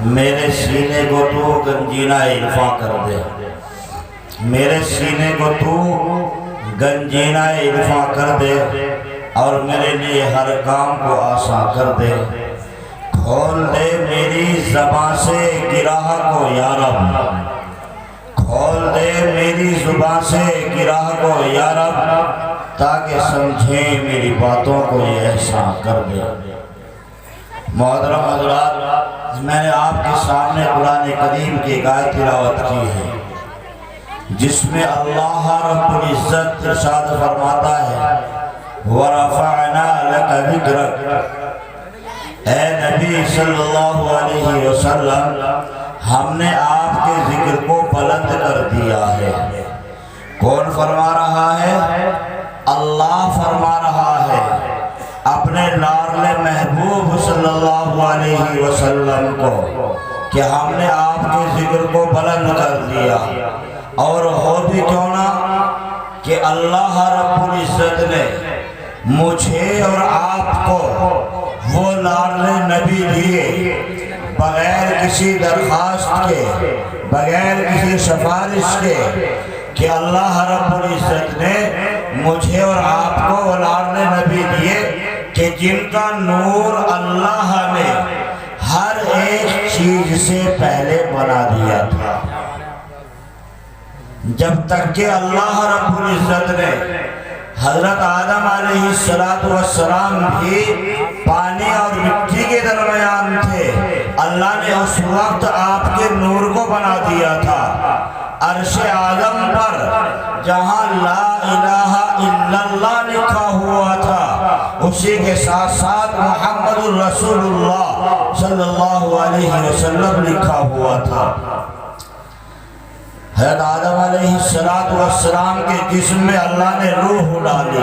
میرے سینے کو تو گنجینہ الفا کر دے، میرے سینے کو تو گنجینہ الفا کر دے، اور میرے لیے ہر کام کو آسان کر دے۔ کھول دے میری زبان سے گراہ کو یا رب، کھول دے میری زبان سے گراہ کو یا رب، تاکہ سمجھیں میری باتوں کو یہ احسان کر دے۔ محترم حضرات، میں نے آپ کے سامنے قرآن کریم کی ایک آیت تلاوت کی ہے، جس میں اللہ رب العزت ارشاد فرماتا ہے وَرَفَعْنَا لَكَ ذِكْرَكَ، اے نبی صلی اللہ علیہ وسلم، ہم نے آپ کے ذکر کو بلند کر دیا ہے۔ کون فرما رہا ہے؟ اللہ فرما رہا ہے اپنے لاڈلے محبوب صلی اللہ علیہ وسلم کو کہ ہم نے آپ کے ذکر کو بلند کر دیا۔ اور ہو بھی کیوں نہ کہ اللہ رب العزت نے مجھے اور آپ کو وہ لاڈلے نبی دیے بغیر کسی درخواست کے، بغیر کسی سفارش کے، کہ اللہ رب العزت نے مجھے اور آپ کو وہ لاڈلے نبی دیے کہ جن کا نور اللہ نے ہر ایک چیز سے پہلے بنا دیا تھا۔ جب تک کہ اللہ رب العزت نے حضرت آدم علیہ السلام بھی پانی اور مٹی کے درمیان تھے، اللہ نے اس وقت آپ کے نور کو بنا دیا تھا۔ عرش اعظم پر جہاں لا الہ الا اللہ لکھا ہوا تھا، اسی کے ساتھ ساتھ محمد الرسول اللہ صلی اللہ علیہ وسلم لکھا ہوا تھا۔ حضرت آدم علیہ السلام کے جسم میں اللہ نے روح ڈالی۔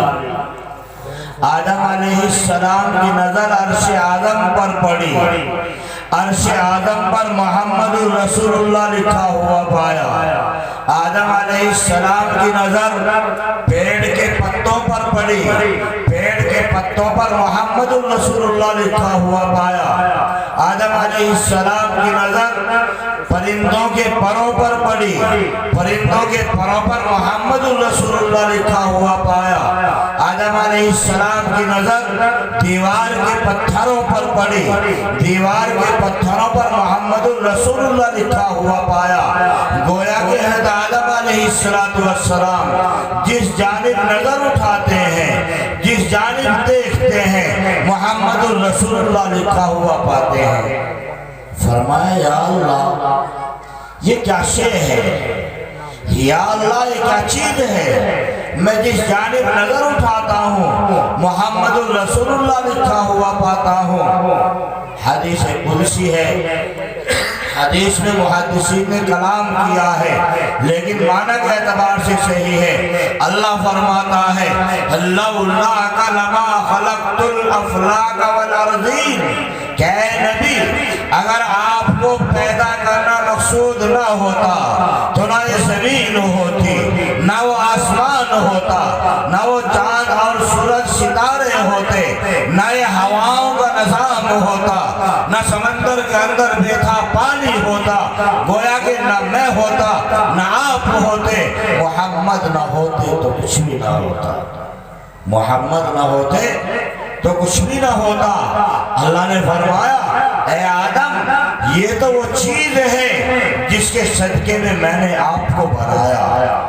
آدم علیہ السلام کی نظر عرش اعظم پر پڑی، عرش اعظم پر محمد الرسول اللہ لکھا ہوا پایا۔ آدم علیہ السلام کی نظر پیڑ کے پتوں پر پڑی، پیڑ کے پتوں پر محمد الرسول اللہ لکھا ہوا پایا۔ آدم علیہ السلام کی نظر پرندوں کے پروں پر پڑی، پرندوں کے پروں پر محمد الرسول اللہ لکھا ہوا پایا۔ آدم علیہ السلام کی نظر دیوار کے پتھروں پر پڑی، دیوار کے پتھروں پر محمد الرسول اللہ لکھا ہوا پایا۔ گویا کہ حضرت آدم علیہ السلام جس جانب نظر اٹھاتے ہیں، جس جانب دیکھتے ہیں، محمد الرسول اللہ لکھا ہوا پاتے ہیں۔ فرمایا یا اللہ یہ کیا شے ہے، یا اللہ یہ کیا چیز ہے، میں جس جانب نظر اٹھاتا ہوں محمد الرسول اللہ لکھا ہوا پاتا ہوں۔ حدیث قدسی ہے، حدیث میں محدثین نے کلام کیا ہے، لیکن معنی کے اعتبار سے صحیح ہے۔ اللہ فرماتا ہے لولا لما خلقت الافلاک والارضین، کہ اے نبی اگر آپ کو پیدا کرنا مقصود نہ ہوتا تو نہ یہ زمین ہوتی، نہ وہ آسمان ہوتا، نہ وہ چاند اور سورج ستارے ہوتے، نہ یہ ہواؤں کا نظام ہوتا، نہ سمندر کے اندر بیٹھا پانی ہوتا، گویا کہ نہ میں ہوتا نہ آپ ہوتے، محمد نہ ہوتے تو کچھ بھی نہ ہوتا، محمد نہ ہوتے تو کچھ بھی نہ ہوتا۔ اللہ نے فرمایا اے آدم یہ تو وہ چیز ہے جس کے صدقے میں نے آپ کو بنایا،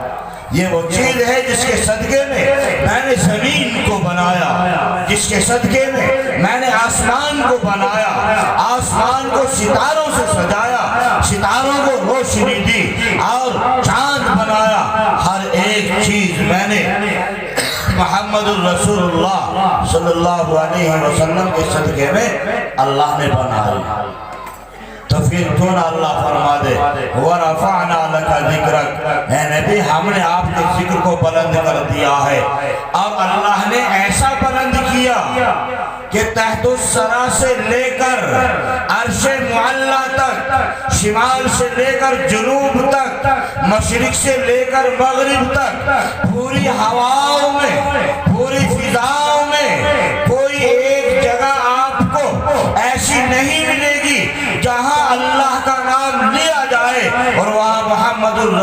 یہ وہ چیز ہے جس کے صدقے میں نے زمین کو بنایا، جس کے صدقے میں نے آسمان کو بنایا، آسمان کو ستاروں سے سجایا، ستاروں کو روشنی دی اور چاند بنایا۔ ہر ایک چیز میں نے محمد الرسول اللہ صلی اللہ علیہ وسلم کے صدقے میں اللہ نے بنائی۔ تو پھر کیوں نہ اللہ فرما دے وَرَفَعْنَا لَكَ ذِكْرَكَ، اے نبی ہم نے آپ کے ذکر کو بلند کر دیا ہے۔ اب اللہ نے ایسا بلند کیا کہ تحت الثری سے لے کر عرش معلی تک، شمال سے لے کر جنوب تک، مشرق سے لے کر مغرب تک، پوری ہواؤں میں، پوری فضاؤں میں کوئی ایک جگہ آپ کو ایسی نہیں ملے گی جہاں اللہ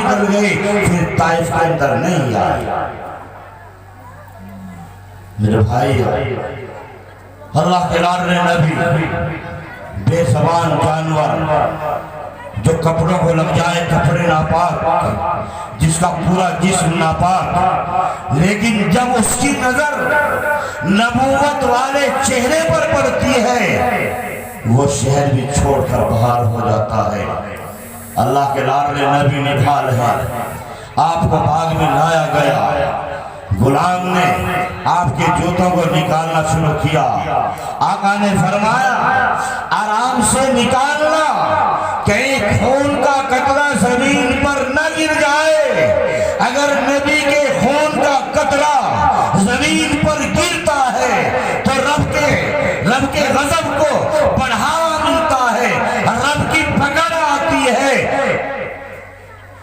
نکل گئی، پھر طائف کے اندر نہیں آئی۔ میرے بھائی، اللہ کے لاڈلے نبی بے زبان جانور جو کپڑوں کو لگ جائے کپڑے ناپاک، جس کا پورا جسم ناپاک، لیکن جب اس کی نظر نبوت والے چہرے پر پڑتی ہے وہ شہر بھی چھوڑ کر باہر ہو جاتا ہے۔ اللہ کے لاڈلے نبی نڈھال ہے، آپ کو باغ میں لایا گیا، غلام نے آپ کے جوتوں کو نکالنا شروع کیا، آقا نے فرمایا آرام سے نکالنا، کہیں خون کا قطرہ زمین پر نہ گر جائے۔ اگر نبی کے خون کا قطرہ زمین پر گرتا ہے تو رب کے غضب کو بڑھاوا ملتا ہے، رب کی پکڑ آتی ہے۔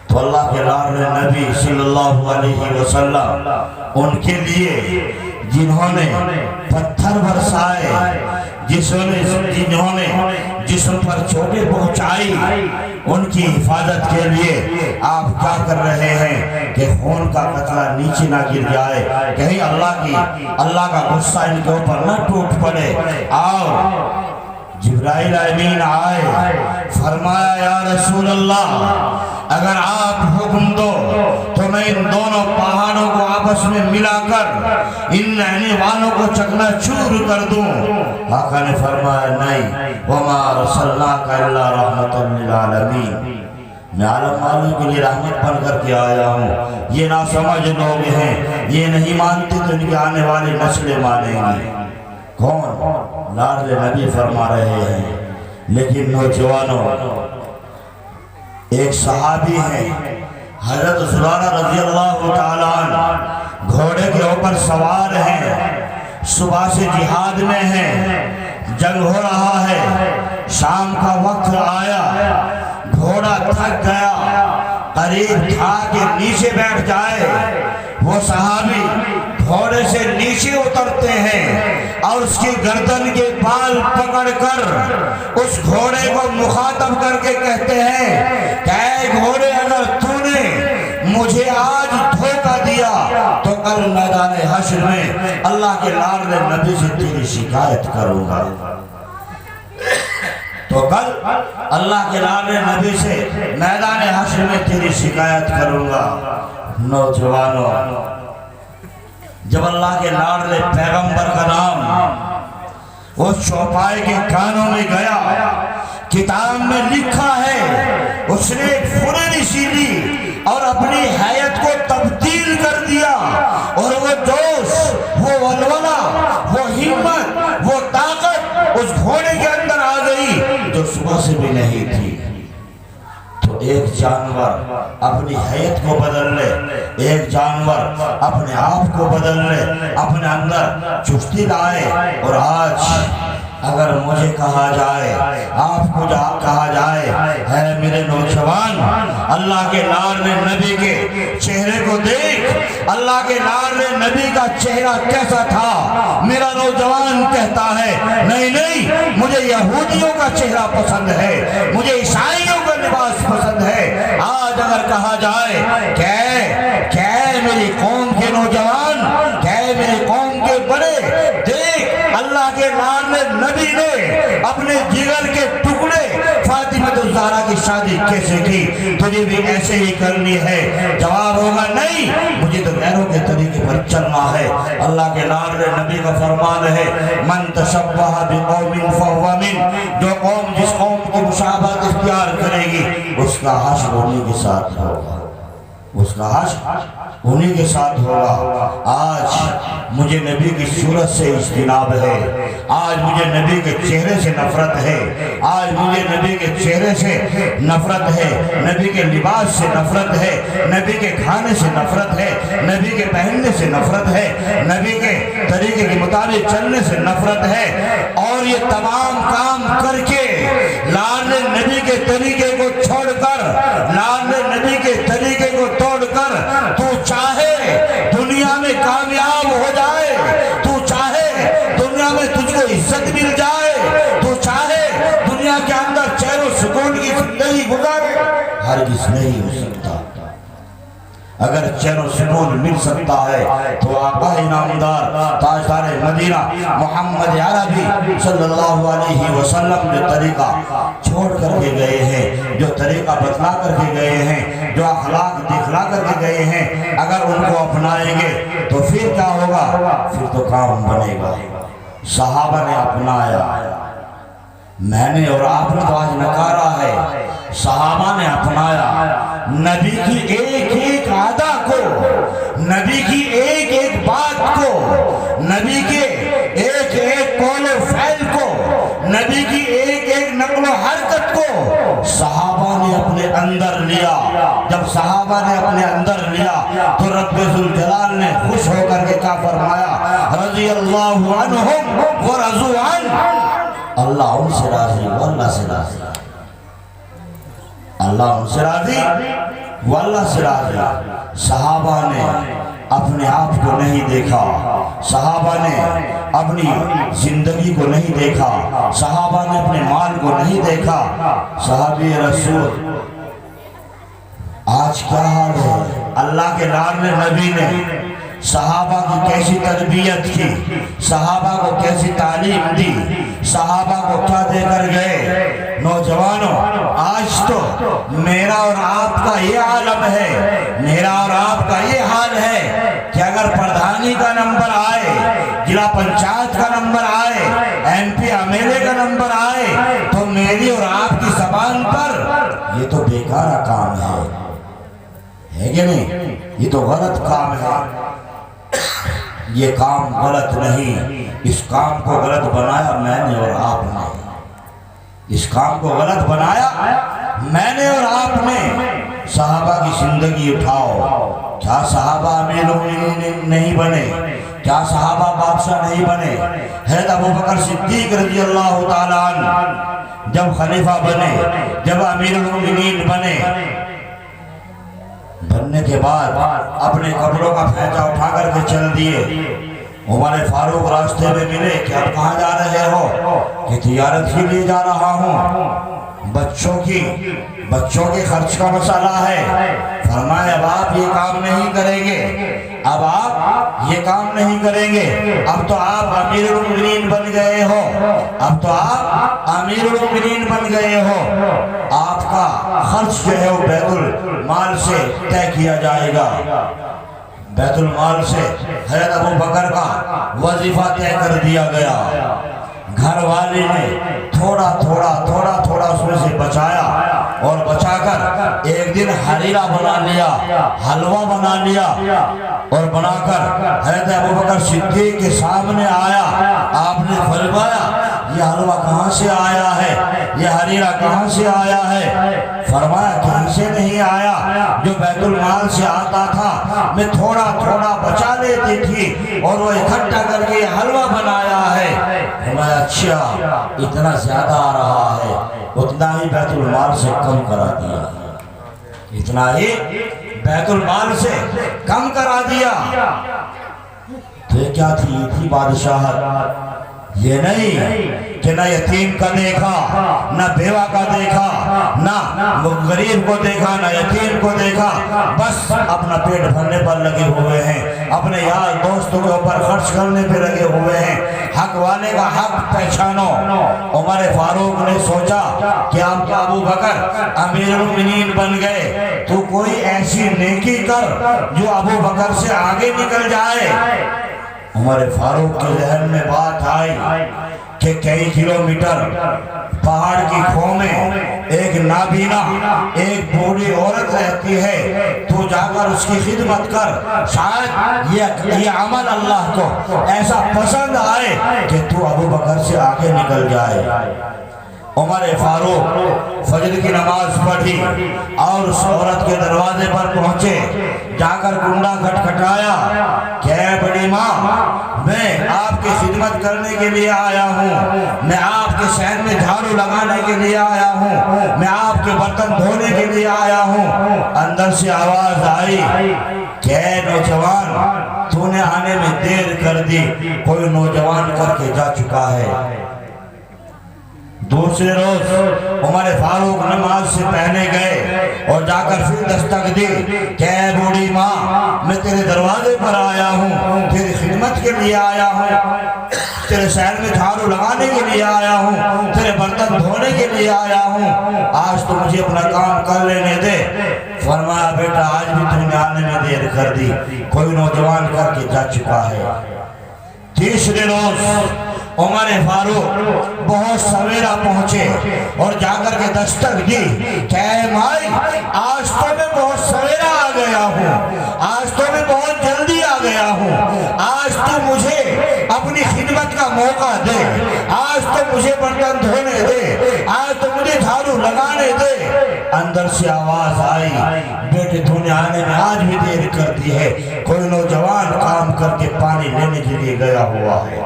تو اللہ کے لاڈلے نبی صلی اللہ علیہ وسلم ان کے لیے جنہوں نے پتھر برسائے، جنہوں نے جسم پر چوٹیں پہنچائی، ان کی حفاظت کے لیے آپ کیا کر رہے ہیں کہ خون کا قطرہ نیچے نہ گر جائے، کہیں اللہ کا غصہ ان کے اوپر نہ ٹوٹ پڑے۔ اور جبرائیل امین آئے، فرمایا یا رسول اللہ اگر آپ حکم دو تو میں ان دونوں پہاڑوں کو آپس میں ملا کر ان رہنے والوں کو چکنا چور کر دوں۔ آقا نے فرمایا نہیں، وما ارسلناک الا رحمۃ للعالمین، میں عالم والوں کے لیے رحمت بن کر کے آیا ہوں۔ یہ ناسمجھ لوگ ہیں، یہ نہیں مانتے تو ان کے آنے والی نسلیں مانیں گی۔ کون؟ لاڈلے نبی فرما رہے ہیں۔ لیکن نوجوانوں، ایک صحابی ہیں حضرت زرارہ رضی اللہ تعالیٰ عنہ، گھوڑے کے اوپر سوار ہیں، صبح سے جہاد میں ہیں، جنگ ہو رہا ہے، شام کا وقت آیا، گھوڑا تھک گیا، قریب تھا کہ نیچے بیٹھ جائے۔ وہ صحابی گھوڑے سے نیچے اترتے ہیں اور اس کی گردن کے بال پکڑ کر اس گھوڑے کو مخاطب کر کے کہتے ہیں کہ اے گھوڑے، اگر تو نے مجھے آج دھوکہ دیا تو کل میدان حشر میں اللہ کے لاڈلے نبی سے تیری شکایت کروں گا، تو کل اللہ کے لاڈلے نبی سے میدان حشر میں تیری شکایت کروں گا۔ نوجوانوں، جب اللہ کے لاڈلے پیغمبر کا نام اس چوپائے کے کانوں میں گیا، کتاب میں لکھا ہے اس نے ایک پھرنی سی لی اور اپنی حیت کو تبدیل کر دیا، اور وہ جوش، وہ ولولہ، وہ ہمت، وہ طاقت اس گھوڑے کے اندر آ گئی جو صبح سے بھی نہیں تھی۔ تو ایک جانور اپنی حیت کو بدل لے، ایک جانور اپنے آپ کو بدل لے، اپنے اندر چستی لائے۔ اور آج اگر مجھے کہا جائے، آپ کو کہا جائے، اے میرے نوجوان، اللہ کے لاڈلے نبی کے چہرے کو دیکھ، اللہ کے لاڈلے نبی کا چہرہ کیسا تھا، میرا نوجوان کہتا ہے نہیں، مجھے یہودیوں کا چہرہ پسند ہے، مجھے عیسائیوں کا لباس پسند ہے۔ آج اگر کہا جائے کہ میری قوم کے نوجوان، کہ میری قوم کے بڑے، دیکھ اللہ کے لاڈلے نبی نے اپنے جگر کے ٹکڑے فاطمہ الزہرا کی شادی کیسے کی، تجھے بھی ایسے ہی کرنی ہے؟ جواب ہوگا نہیں، مجھے تو غیروں کے طریقے پر چلنا ہے۔ اللہ کے لاڈلے نبی کا فرمان ہے من تشبہ بقوم فہو من، جو قوم جس قوم کی مشابہت اختیار کرے گی اس کا حشر انہی کے ساتھ ہوگا، اس کا حشر انہی کے ساتھ ہوگا۔ آج مجھے نبی کی صورت سے اجتناب ہے، آج مجھے نبی کے چہرے سے نفرت ہے، آج مجھے نبی کے چہرے سے نفرت ہے، نبی کے لباس سے نفرت ہے، نبی کے کھانے سے نفرت ہے، نبی کے پہننے سے نفرت ہے، نبی کے طریقے کے مطابق چلنے سے نفرت ہے۔ اور یہ تمام کام کر کے لاڈلے نبی کے طریقے کو چھوڑ کر، لاڈلے نبی کے طریقے کو توڑ کر تو چاہے دنیا میں کامیاب ہو جائے، تو چاہے دنیا میں تجھ کو عزت مل جائے، تو چاہے دنیا کے اندر چین و سکون کی زندگی گزارے، ہرگز نہیں ہو سکتا۔ اگر چین و سکون مل سکتا ہے تو آقا انعامدار تاجدار مدینہ محمد عربی صلی اللہ علیہ وسلم جو طریقہ چھوڑ کر کے گئے ہیں، جو طریقہ بتلا کر کے گئے ہیں، جو اخلاق دکھلا کر کے گئے ہیں، اگر ان کو اپنائیں گے تو پھر کیا ہوگا؟ پھر تو کام بنے گا۔ صحابہ نے اپنایا، میں نے اور آپ نے تو آج نکارا ہے، صحابہ نے اپنایا نبی کی ایک ایک عادہ کو، نبی کی ایک ایک بات کو، نبی کے ایک ایک قول و فعل کو، نبی کی ایک ایک نقل و حرکت کو صحابہ نے اپنے اندر لیا۔ جب صحابہ نے اپنے اندر لیا تو رب ذوالجلال نے خوش ہو کر کے کیا فرمایا؟ رضی اللہ عنہم ورضوا عنہ، اللہ ان سے راضی وہ اللہ سے راضی، اللہ ان سے راضی وہ اللہ سے راضی۔ صحابہ نے اپنے آپ کو نہیں دیکھا، صحابہ نے اپنی زندگی کو نہیں دیکھا، صحابہ نے اپنے مال کو نہیں دیکھا۔ صحابی رسول آج کیا حال ہے؟ اللہ کے لاڈلے نبی نے صحابہ کی کیسی تربیت کی، صحابہ کو کیسی تعلیم دی، صحابہ کو کیا دے کر گئے۔ نوجوانوں، آج تو میرا اور آپ کا یہ عالم ہے، میرا اور آپ کا یہ حال ہے کہ اگر پردھانی کا نمبر آئے، ضلع پنچایت کا نمبر آئے، M P M L A کا نمبر آئے تو میری اور آپ کی زبان پر یہ تو بیکارہ کام ہے کہ نہیں؟ یہ تو غلط کام ہے۔ یہ کام غلط نہیں، اس کام کو غلط بنایا میں نے اور آپ نے، اس کام کو غلط بنایا میں نے اور آپ نے۔ صحابہ کی زندگی اٹھاؤ، کیا صحابہ امیر المومنین نہیں بنے؟ کیا صحابہ بادشاہ نہیں بنے؟ حضرت ابوبکر صدیق رضی اللہ تعالیٰ عنہ جب خلیفہ بنے، جب امیر المومنین بننے کے بعد اپنے کپڑوں کا پھینچا اٹھا کر کے چل دیے۔ عمر فاروق راستے میں ملے کہ اب کہاں جا رہے ہو؟ کہ تجارت کے لیے جا رہا ہوں، بچوں کے خرچ کا مسئلہ ہے۔ فرمایا اب آپ یہ کام نہیں کریں گے، اب آپ یہ کام نہیں کریں گے، اب تو آپ امیر المومنین بن گئے ہو، اب تو آپ امیر المومنین بن گئے ہو، آپ کا خرچ جو ہے وہ بیت المال سے طے کیا جائے گا۔ بیت المال سے حضرت ابوبکر کا وظیفہ طے کر دیا گیا۔ گھر والے نے تھوڑا تھوڑا اس میں سے بچایا اور بچا کر ایک دن حریرہ بنا لیا، حلوہ بنا لیا، اور بنا کر حضرت ابوبکر صدیق کے سامنے آیا۔ آپ نے فرمایا یہ حلوہ کہاں سے آیا ہے؟ یہ حریرہ کہاں سے آیا ہے؟ فرمایا کہاں سے نہیں آیا، جو بیت المال سے آتا تھا میں تھوڑا بچا لیتی تھی اور وہ اکٹھا کر کے حلوہ بنایا ہے۔ فرمایا اچھا اتنا زیادہ آ رہا ہے، اتنا ہی بیت المال سے کم کرا دیا، اتنا ہی بیت المال سے کم کرا دیا۔ تو یہ کیا تھی؟ یہ تھی بادشاہت۔ یہ نہیں کہ نہ یتیم کا دیکھا، نہ بیوہ کا دیکھا، نہ غریب کو دیکھا، نہ یتیم کو دیکھا، بس اپنا پیٹ بھرنے پر لگے ہوئے ہیں، اپنے یار دوستوں کے اوپر خرچ کرنے پہ لگے ہوئے ہیں۔ حق والے کا حق پہچانو۔ عمر فاروق نے سوچا کہ اب تو ابوبکر امیر المومنین بن گئے، تو کوئی ایسی نیکی کر جو ابوبکر سے آگے نکل جائے۔ عمر فاروق کے ذہن میں بات آئی کہ کئی کلومیٹر پہاڑ کی کھو میں ایک نابینا ایک بوڑھی عورت رہتی ہے، تو جا کر اس کی خدمت کر، شاید یہ عمل اللہ کو ایسا پسند آئے کہ تو ابوبکر سے آگے نکل جائے۔ عمر فاروق فجر کی نماز پڑھی اور اس عورت کے دروازے پر پہنچے، جا کر کنڈا کھٹکھٹایا کہ اے بڑی ماں، میں آپ کی خدمت کرنے کے لیے آیا ہوں، میں آپ کے صحن میں جھاڑو لگانے کے لیے آیا ہوں، میں آپ کے برتن دھونے کے لیے آیا ہوں۔ اندر سے آواز آئی کہ اے نوجوان، تو نے آنے میں دیر کر دی، کوئی نوجوان کر کے جا چکا ہے۔ دوسرے روز عمر فاروق نماز سے پہلے گئے اور جا کر پھر دستک دی کہ اے بوڑھی ماں، میں تیرے دروازے پر آیا ہوں، تیری خدمت کے لیے آیا ہوں، تیرے شہر میں جھاڑو لگانے کے لیے آیا ہوں، تیرے برتن دھونے کے لیے آیا ہوں، آج تو مجھے اپنا کام کر لینے دے۔ فرمایا بیٹا آج بھی تم نے آنے میں دیر کر دی، کوئی نوجوان کر کے جا چکا ہے۔ تیسرے روز عمر فاروق بہت سویرا پہنچے اور جا کر کے دستک دی کہ اے مائی، آج تو میں بہت سویرا آ گیا ہوں، آج تو میں بہت جلدی آ گیا ہوں، آج تو مجھے اپنی خدمت کا موقع دے، آج تو مجھے برتن دھونے دے، آج تو مجھے جھاڑو لگانے دے۔ اندر سے آواز آئی، بیٹے تو نے آنے میں آج بھی دیر کرتی ہے، کوئی نوجوان کام کر کے پانی لینے کے لیے گیا ہوا ہے۔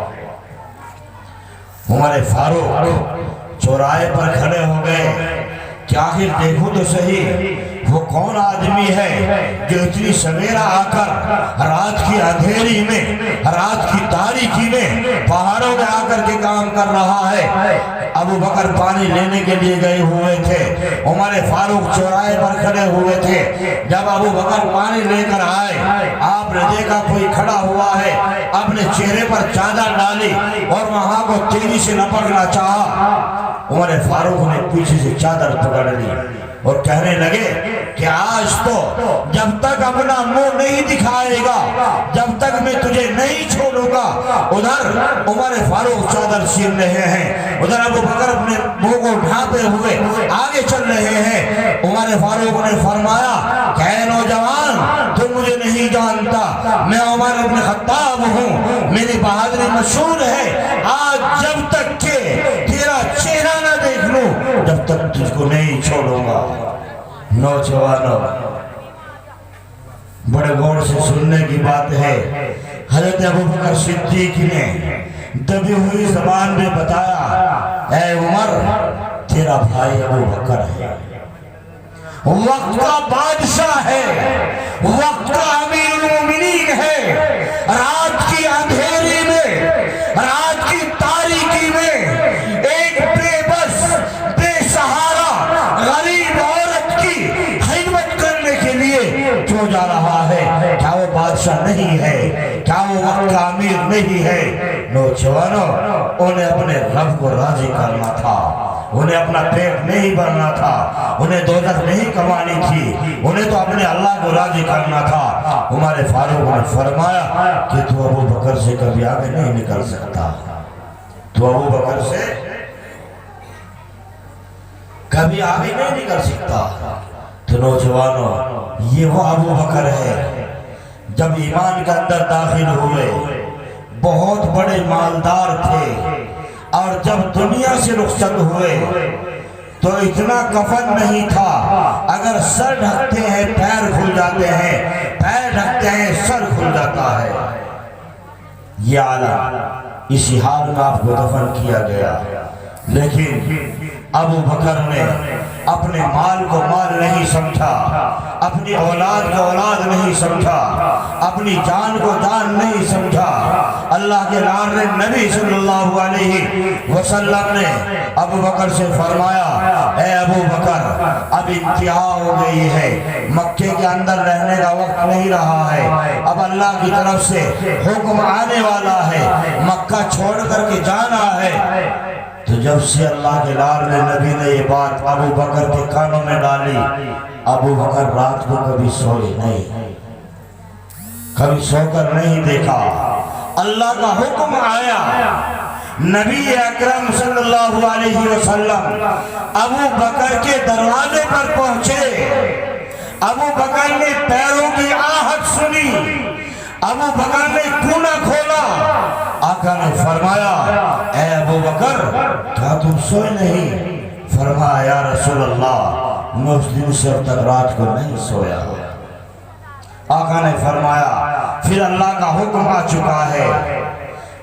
عمر فاروق چوراہے پر کھڑے ہو گئے کہ آخر دیکھو تو صحیح وہ کون آدمی ہے جو اتنی سویرا آ کر رات کی اندھیری میں، رات کی تاریکی میں پہاڑوں میں آ کر کے کام کر رہا ہے۔ ابو بکر پانی لینے کے لیے گئے ہوئے تھے، عمر فاروق چوراہے پر کھڑے ہوئے تھے۔ جب ابو بکر پانی لے کر آئے، آپ نے دیکھا کوئی کھڑا ہوا ہے، اپنے چہرے پر چادر ڈالی اور وہاں کو تیزی سے لپکنا چاہا۔ عمر فاروق نے پیچھے سے چادر پکڑ لی اور کہنے لگے کہ آج تو جب تک اپنا منہ نہیں دکھائے گا، جب تک میں تجھے نہیں چھوڑوں گا۔ ادھر عمر فاروق چادر سین رہے ہیں، ادھر ابو بکر اپنے منہ کو ڈھانپے ہوئے آگے چل رہے ہیں۔ عمر فاروق نے فرمایا کہ اے نوجوان، تم مجھے نہیں جانتا، میں عمر ابن خطاب ہوں، میری بہادری مشہور ہے۔ آج جب تک کہ تیرا چہرہ نہ دیکھ لوں، جب تک تجھ کو نہیں چھوڑوں گا۔ نوجوانوں، بڑے غور سے سننے کی بات ہے، حضرت ابو بکر صدیق نے دبی ہوئی زبان میں بتایا، اے عمر، تیرا بھائی ابو بکر ہے، وقت کا بادشاہ ہے، وقت کا امیر المومنین ہے۔ رات کی اندھیری میں، رات کی تاریکی میں ایک بے بس، بے سہارا غریب عورت کی خدمت کرنے کے لیے کیوں جا رہا ہے؟ کیا وہ بادشاہ نہیں ہے؟ کیا وہ وقت کا امیر نہیں ہے؟ نوجوانوں، انہیں اپنے رب کو راضی کرنا تھا، انہیں اپنا پیٹ نہیں بھرنا تھا، انہیں دوزخ نہیں کمانی تھی، انہیں تو اپنے اللہ کو راضی کرنا تھا۔ عمر فاروق نے فرمایا کہ تو ابو بکر سے کبھی آگے نہیں نکل سکتا، تو ابو بکر سے کبھی آگے نہیں نکل سکتا۔ تو نوجوانوں، یہ وہ ابو بکر ہے جب ایمان کے اندر داخل ہوئے، بہت بڑے مالدار تھے، اور جب دنیا سے رخصت ہوئے تو اتنا کفن نہیں تھا، اگر سر ڈھکتے ہیں پیر کھل جاتے ہیں، پیر ڈھکتے ہیں سر کھل جاتا ہے۔ یہ عالم اسی حال میں آپ کو دفن کیا گیا، لیکن ابو بکر نے اپنے مال کو مال نہیں سمجھا، اپنی اولاد کو اولاد نہیں سمجھا، اپنی جان کو جان نہیں سمجھا۔ اللہ کے لارے نبی صلی اللہ علیہ وسلم نے ابو بکر سے فرمایا، اے ابو بکر، اب انتہا ہو گئی ہے، مکے کے اندر رہنے کا وقت نہیں رہا ہے، اب اللہ کی طرف سے حکم آنے والا ہے، مکہ چھوڑ کر کے جانا ہے۔ تو جب سے اللہ کے لارے نبی نے یہ بات ابو بکر کے کانوں میں ڈالی، ابو بکر رات کو کبھی سوئے نہیں، کبھی سو کر نہیں دیکھا۔ اللہ کا حکم آیا، نبی اکرم صلی اللہ علیہ وسلم ابو بکر کے دروازے پر پہنچے، ابو بکر نے پیروں کی آہٹ سنی، ابو بکر نے کونا کھولا، آقا نے فرمایا، اے ابو بکر، کیا تم سوئے نہیں؟ فرمایا، یا رسول اللہ، میں اس دن سے اب تک رات کو نہیں سویا۔ آقا نے فرمایا، پھر اللہ کا حکم آ چکا ہے،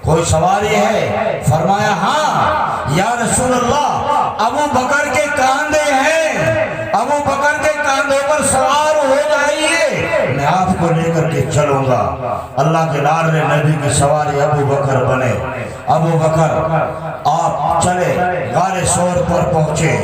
کوئی سواری ہے؟ فرمایا، ہاں یا رسول اللہ، ابو بکر کے کاندھے ہیں، ابو بکر کے کاندھوں پر سوار ہو جائیے، میں آپ کو لے کر کے چلوں گا۔ اللہ کے لارے نبی کی سواری ابو بکر بنے۔ ابو بکر آپ چلے غار سور پر پہنچے،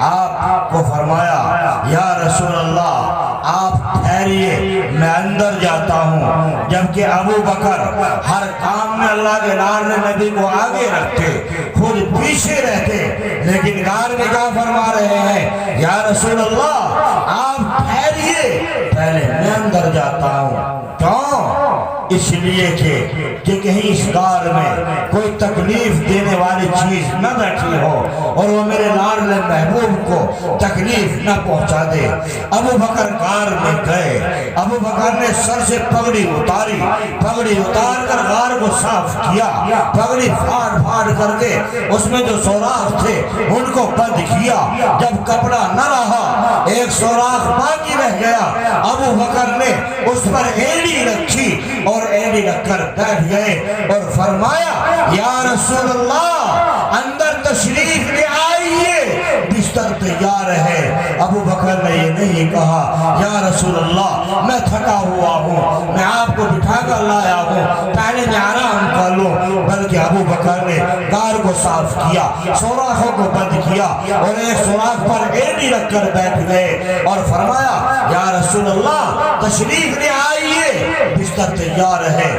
آپ کو فرمایا یا رسول اللہ آپ ٹھہریے میں اندر جاتا ہوں، جبکہ ابو بکر ہر کام میں اللہ کے لال نبی کو آگے رکھتے، خود پیچھے رہتے، لیکن غار میں کیا فرما رہے ہیں یا رسول اللہ آپ ٹھہریے پہلے میں اندر جاتا ہوں۔ کیوں؟ اس لیے کہ کہیں اس غار میں کوئی تکلیف دینے والی چیز نہ بیٹھی ہو اور وہ میرے لاڈلے محبوب کو تکلیف نہ پہنچا دے۔ ابو بکر غار میں گئے، ابو بکر نے سر سے پگڑی اتاری، پگڑی اتار کر غار کو صاف کیا، پگڑی پھاڑ کر کے اس میں جو سوراخ تھے ان کو بند کیا۔ جب کپڑا نہ رہا، ایک سوراخ باقی رہ گیا، ابو بکر نے اس پر ایڑی رکھی اور ایڑی رکھ کر بیٹھ گئے اور فرمایا یا رسول اللہ اندر تشریف لے آئیے، بستر تیار ہے۔ ابو بکر نے یہ نہیں کہا یا رسول اللہ میں تھکا ہوا ہوں، میں آپ کو بٹھا کر لایا ہوں، پہلے میں آرام کر لوں، بلکہ ابو بکر نے غار کو صاف کیا، سوراخوں کو بند کیا اور ایک سوراخ پر ایڑی رکھ کر بیٹھ گئے اور فرمایا یا رسول اللہ تشریف لے آئیے، بستر تیار ہے۔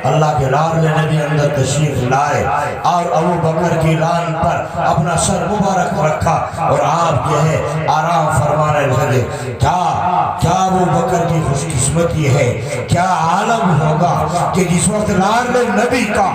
اللہ کے لاڈلے نبی اندر تشریف لائے اور ابو بکر کی ران پر اپنا سر مبارک رکھا اور آپ جو ہے آرام فرمانے لگے۔ کیا ابو بکر کی خوش قسمتی ہے، کیا عالم ہوگا کہ جس وقت لاڈلے نبی کا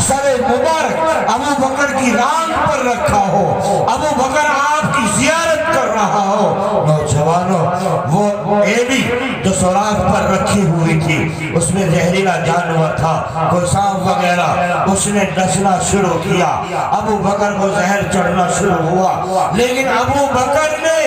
سر مبارک ابو بکر کی ران پر رکھا ہو، ابو بکر آپ کی زیارت کر رہا ہو۔ نوجوانوں وہ ایڑی جو سوراخ پر رکھی ہوئی تھی اس میں زہریلا جانور تھا، کوئی سانپ وغیرہ، اس نے ڈسنا شروع کیا، ابو بکر کو زہر چڑھنا شروع ہوا، لیکن ابو بکر نے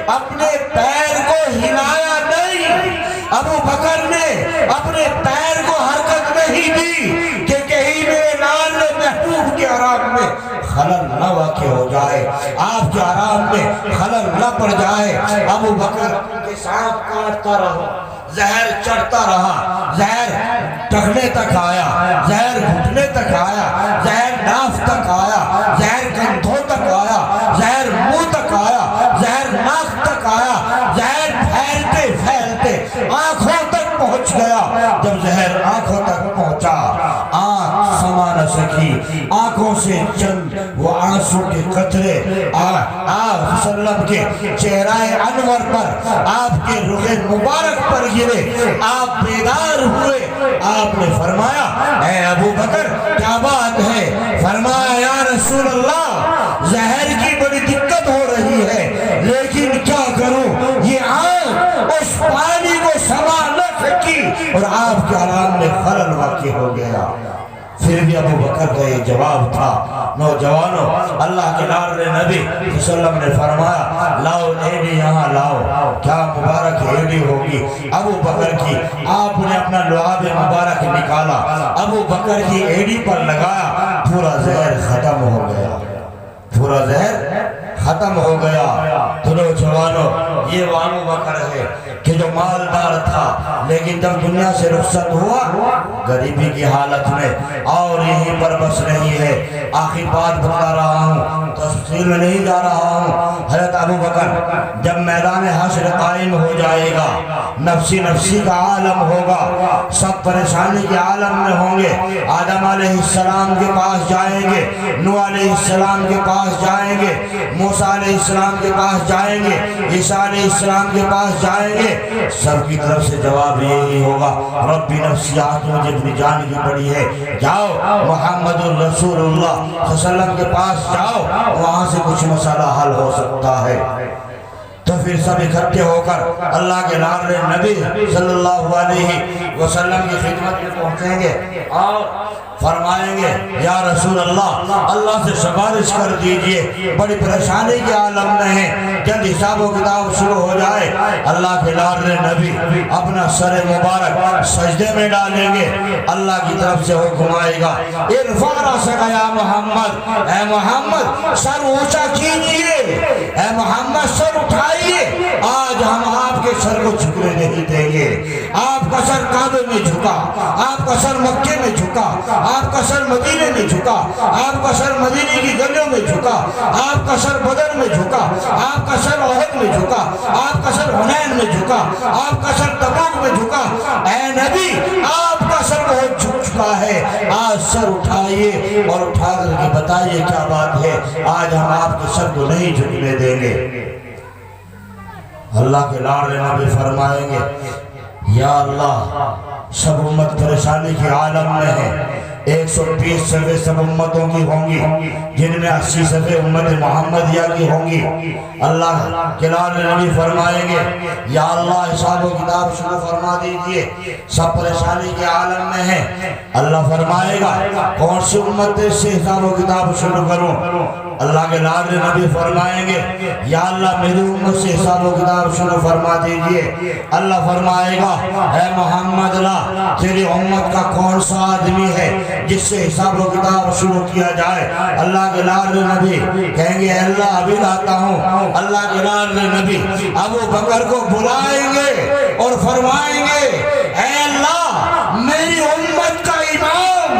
اپنے پیر کو ہلایا نہیں، ابو بکر نے اپنے پیر کو حرکت نہیں دی کہ کہیں میرے لال محبوب کے آرام میں خلل نہ واقع ہو جائے، آپ کے آرام میں خلل نہ پڑ جائے۔ ابو بکر کے سانپ کاٹتا رہا، زہر چڑھتا رہا، زہر ٹخنے تک آیا، زہر گھٹنے تک آیا، زہر ناف تک آیا، زہر کندھوں تک آیا، زہر منہ تک آیا، زہر ناک تک آیا، زہر پھیلتے آنکھوں تک پہنچ گیا۔ جب زہر آنکھوں تک پہنچا، آنکھ سما نہ سکی، آنکھوں سے چند وہ آنسو کے قطرے آپ صلی اللہ علیہ وسلم کے چہرہ انور پر، آپ کے رخ مبارک پر گرے، آپ بیدار ہوئے۔ آپ نے فرمایا اے ابو بکر کیا بات ہے؟ فرمایا یا رسول اللہ زہر کی بڑی دقت ہو رہی ہے، لیکن کیا کروں، یہ آنکھ اس پانی کو سما نہ سکی اور آپ کے آرام میں خلل واقع ہو گیا۔ پھر بھی ابو بکر کا یہ جواب تھا۔ نوجوانوں اللہ کے لاڈلے نبی صلی اللہ علیہ وسلم نے فرمایا لاؤ ایڑی یہاں لاؤ، کیا مبارک ایڑی ہوگی ابو بکر کی۔ آپ نے اپنا لعاب مبارک نکالا، ابو بکر کی ایڑی پر لگایا، پورا زہر ختم ہو گیا، پورا زہر ختم ہو گیا۔ تو نوجوانوں یہ وہ ابو بکر ہے کہ جو مالدار تھا لیکن جب دنیا سے رخصت ہوا غریبی کی حالت میں، اور یہیں پر بس نہیں ہے، آخری بات بتا رہا ہوں، تفصیل میں نہیں جا رہا ہوں۔ حضرت ابو بکر جب میدان حشر قائم ہو جائے گا، نفسی نفسی کا عالم ہوگا، سب پریشانی کے عالم میں ہوں گے، آدم علیہ السلام کے پاس جائیں گے، نوح علیہ السلام کے پاس جائیں گے، موسیٰ علیہ السلام کے پاس جائیں گے، عیسیٰ علیہ السلام کے پاس جائیں گے، سب کی طرف سے جواب یہی ہوگا ربی نفسیات مجھے اپنی جان کی پڑی ہے، جاؤ محمد الرسول اللہ صلی اللہ علیہ وسلم کے پاس جاؤ، وہاں سے کچھ مسئلہ حل ہو سکتا ہے۔ تو پھر سب اکٹھے ہو کر اللہ کے لاڈلے نبی صلی اللہ علیہ وسلم کی خدمت میں پہنچیں گے اور فرمائیں گے یا رسول اللہ اللہ سے سفارش کر دیجئے، بڑی پریشانی کے عالم میں ہیں، جلد حساب و کتاب شروع ہو جائے۔ اللہ کے لاڈلے نبی اپنا سر مبارک سجدے میں ڈالیں گے، اللہ کی طرف سے حکم آئے گا ارفع رأسک یا محمد، اے محمد سر اونچا کیجئے، اے محمد سر اٹھائیے، آج ہم آپ کے سر کو جھکنے نہیں دیں گے، آپ کا سر کعبے میں جھکے جھکا، آپ کا سر مکے میں جھکا، آپ کا سر مدینے میں جھکا، آپ کا سر مدینے کی گلیوں میں جھکا، آپ کا سر بدر میں جھکا، آپ کا سر احد میں جھکا، آپ کا سر حنین میں جھکا، آپ کا سر تبوک میں جھکا۔ اے نبی آپ کا سر بہت جھک چکا ہے، آج سر اٹھائیے اور اٹھا کر کے بتائیے کیا بات ہے، آج ہم آپ کے سر کو نہیں جھکنے دیں گے۔ اللہ کے لاڈلے نبی فرمائیں گے یا اللہ سب امت پریشانی کی عالم میں ہے، 120 صفحے سب امتوں کی ہوں گی، جن میں 80 صفحے امت محمدیہ کی ہوں گی۔ اللہ کے لاڈلے نبی فرمائیں گے یا اللہ حساب و کتاب شروع فرما دیجئے، سب پریشانی کے عالم میں ہے۔ اللہ فرمائے گا کون سی امت سے حساب و کتاب شروع کروں؟ اللہ کے لاڈلے نبی فرمائیں گے یا اللہ میری امت سے حساب و کتاب شروع فرما دیجئے۔ اللہ فرمائے گا اے محمد اللہ تیری امت کا کون سا آدمی ہے جس سے حساب و کتاب شروع کیا جائے؟ اللہ کے لاڈلے نبی کہیں گے اللہ ابھی لاتا ہوں۔ اللہ کے لاڈلے نبی ابو بکر کو بلائیں گے اور فرمائیں گے اے اللہ میری امت کا امام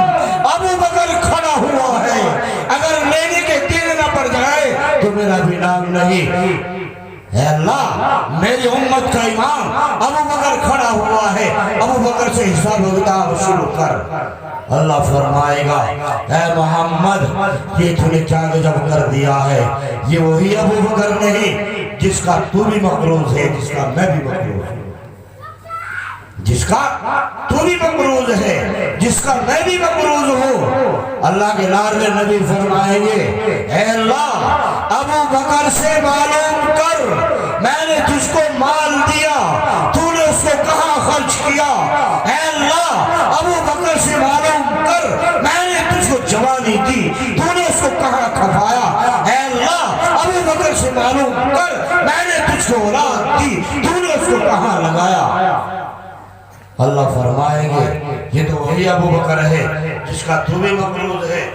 ابو بکر کھڑا ہوا ہے، اگر لینے کے دن نہ پڑ جائے تو میرا بھی نام نہیں۔ اے اللہ میری امت کا امام ابو بکر کھڑا ہوا ہے، ابو بکر سے حساب و کتاب شروع کر۔ اللہ فرمائے گا اے محمد یہ تو نے کیا گجب کر دیا ہے، یہ وہی ابو بکر نہیں جس کا تو بھی مقروض ہے، جس کا میں بھی مقروض ہوں، جس کا تو بھی مقروض ہے، جس کا میں بھی مقروض ہوں۔ اللہ کے لاڈلے نبی فرمائیں گے اے اللہ ابو بکر سے معلوم کر میں نے تجھ کو مال دیا تو نے اس کو کہاں خرچ کیا؟ اے اللہ ابو بکر سے معلوم کر میں نے تجھ کو جوانی دی تو نے اس کو کہاں کھپایا؟ اے اللہ ابو بکر سے معلوم کر میں نے تجھ کو اولاد دی تو نے اس کو کہاں لگایا؟ اللہ فرمائیں گے یہ تو وہی ابو بکر ہے جس کا تو بھی مقروض ہے،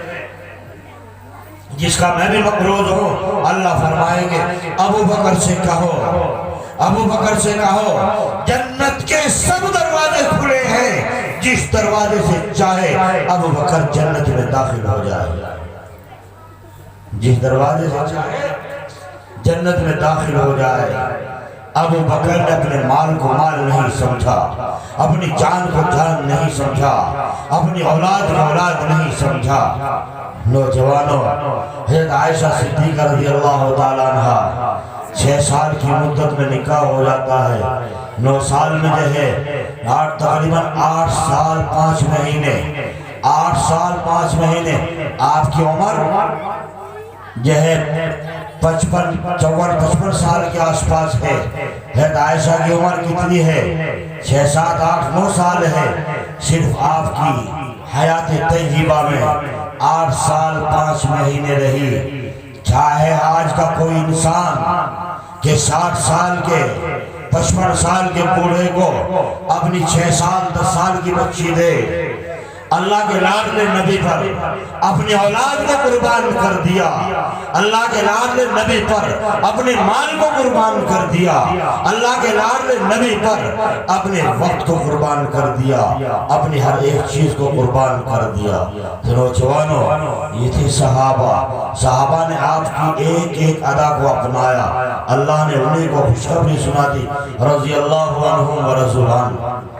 جس کا میں بھی مقروض ہوں۔ اللہ فرمائیں گے ابو بکر سے کہو، ابو بکر سے کہو جنت کے سب دروازے کھلے ہیں، جس دروازے سے چاہے ابو بکر جنت میں داخل ہو جائے، جس دروازے سے چاہے جنت میں داخل ہو جائے۔ ابو بکر نے اپنے مال کو مال نہیں سمجھا، اپنی جان کو جان نہیں سمجھا، اپنی اولاد کو اولاد نہیں سمجھا۔ نوجوانوں حضرت عائشہ صدیقہ رضی اللہ تعالیٰ عنہ 6 سال کی مدت میں نکاح ہو جاتا ہے، 9 سال میں جو ہے تقریباً 8 سال 5 مہینے 8 سال 5 مہینے آپ کی عمر جو ہے 55 سال کے آس پاس ہے۔ حضرت عائشہ کی عمر کتنی ہے؟ 6 7 8 9 سال ہے۔ صرف آپ کی حیات طیبہ میں 8 سال 5 مہینے رہی۔ چاہے آج کا کوئی انسان کہ 60 سال کے 55 سال کے بوڑھے کو اپنی 6 سال 10 سال کی بچی دے، اللہ کے لاڈلے نبی پر اپنی اولاد کو قربان کر دیا، اللہ کے لاڈلے نبی پر اپنے مال کو قربان کر دیا، اللہ کے لاڈلے نبی پر اپنے وقت کو قربان کر دیا، اپنی ہر ایک چیز کو قربان کر دیا۔ نوجوانوں یہ تھی صحابہ نے آپ کی ایک ایک ادا کو اپنایا، اللہ نے انہیں کو خوشخبری سنا دی رضی اللہ عنہم و رضوا عنہ۔